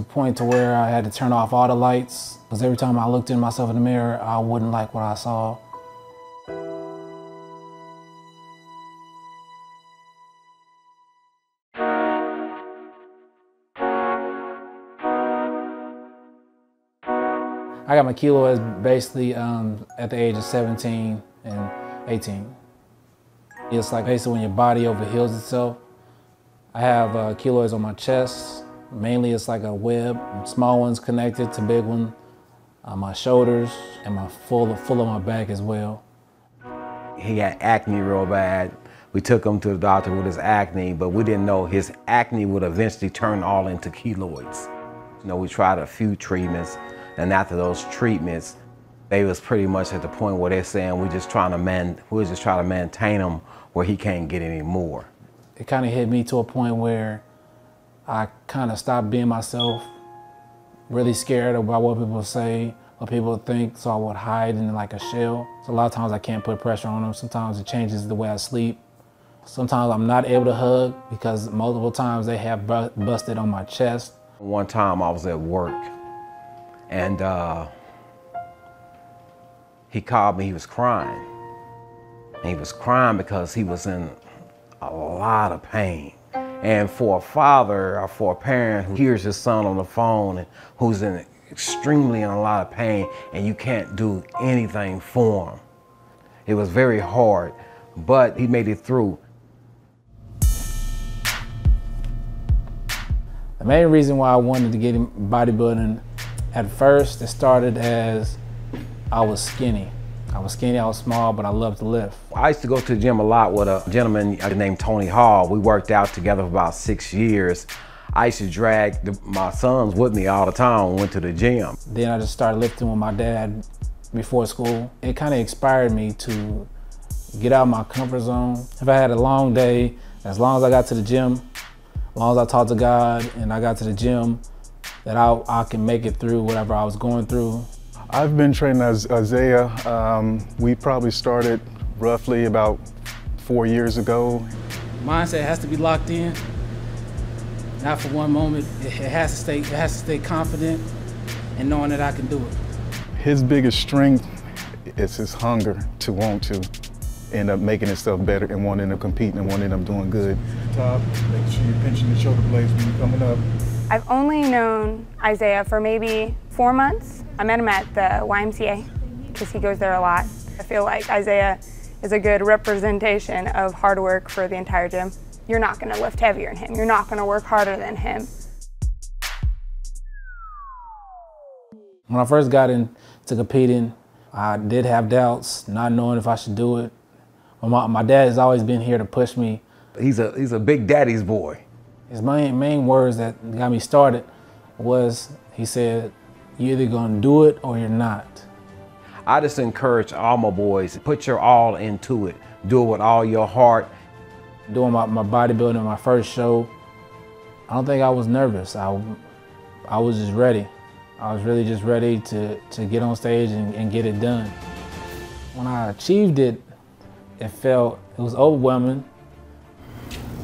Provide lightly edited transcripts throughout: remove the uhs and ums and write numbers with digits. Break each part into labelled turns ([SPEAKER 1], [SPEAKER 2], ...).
[SPEAKER 1] a point to where I had to turn off all the lights because every time I looked in myself in the mirror, I wouldn't like what I saw. I got my keloids basically at the age of 17 and 18. It's like basically when your body overheals itself. I have keloids on my chest. Mainly it's like a web, small ones connected to big one, my shoulders, and my full of my back as well.
[SPEAKER 2] He had acne real bad. We took him to the doctor with his acne, but we didn't know his acne would eventually turn all into keloids. You know, we tried a few treatments, and after those treatments, they was pretty much at the point where they're saying we're just trying to maintain him where he can't get any more.
[SPEAKER 1] It kind of hit me to a point where I kind of stopped being myself, really scared about what people say, what people think, so I would hide in like a shell. So a lot of times I can't put pressure on them. Sometimes it changes the way I sleep. Sometimes I'm not able to hug because multiple times they have busted on my chest.
[SPEAKER 2] One time I was at work and he called me, he was crying. And he was crying because he was in a lot of pain. And for a father or for a parent who hears his son on the phone and who's extremely in a lot of pain and you can't do anything for him, it was very hard, but he made it through.
[SPEAKER 1] The main reason why I wanted to get in bodybuilding, at first it started as I was skinny. I was small, but I loved to lift.
[SPEAKER 2] I used to go to the gym a lot with a gentleman named Tony Hall. We worked out together for about 6 years. I used to drag my sons with me all the time when we went to the gym.
[SPEAKER 1] Then I just started lifting with my dad before school. It kind of inspired me to get out of my comfort zone. If I had a long day, as long as I got to the gym, as long as I talked to God and I got to the gym, that I can make it through whatever I was going through.
[SPEAKER 3] I've been training as Isaiah. We probably started roughly about 4 years ago.
[SPEAKER 1] Mindset has to be locked in. Not for one moment. It has to stay confident and knowing that I can do it.
[SPEAKER 3] His biggest strength is his hunger to want to end up making himself better and wanting to compete and wanting to doing good. Top, make sure you're pinching the shoulder blades when you're coming up.
[SPEAKER 4] I've only known Isaiah for maybe 4 months. I met him at the YMCA because he goes there a lot. I feel like Isaiah is a good representation of hard work for the entire gym. You're not going to lift heavier than him. You're not going to work harder than him.
[SPEAKER 1] When I first got into competing, I did have doubts, not knowing if I should do it. My dad has always been here to push me.
[SPEAKER 2] He's a big daddy's boy.
[SPEAKER 1] His main words that got me started was, he said, you're either gonna do it or you're not.
[SPEAKER 2] I just encourage all my boys, put your all into it. Do it with all your heart.
[SPEAKER 1] Doing my bodybuilding, my first show, I don't think I was nervous. I was just ready. I was really just ready to get on stage and get it done. When I achieved it, it was overwhelming.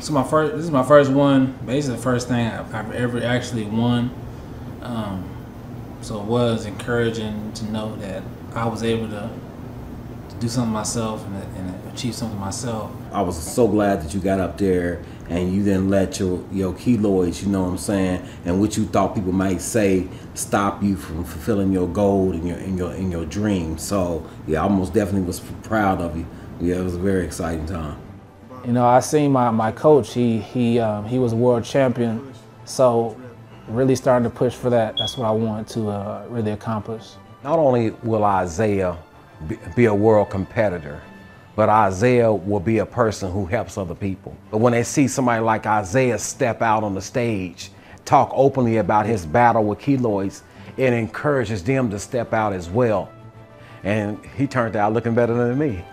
[SPEAKER 1] So this is my first one, basically the first thing I've ever actually won. So it was encouraging to know that I was able to do something myself and achieve something myself.
[SPEAKER 5] I was so glad that you got up there and you didn't let your keloids, you know what I'm saying, and what you thought people might say stop you from fulfilling your goal and your dream. So yeah, I most definitely was proud of you. Yeah, it was a very exciting time.
[SPEAKER 1] You know, I seen my coach. He was a world champion, so really starting to push for that. That's what I want to really accomplish.
[SPEAKER 2] Not only will Isaiah be a world competitor, but Isaiah will be a person who helps other people. But when they see somebody like Isaiah step out on the stage, talk openly about his battle with keloids, it encourages them to step out as well. And he turned out looking better than me.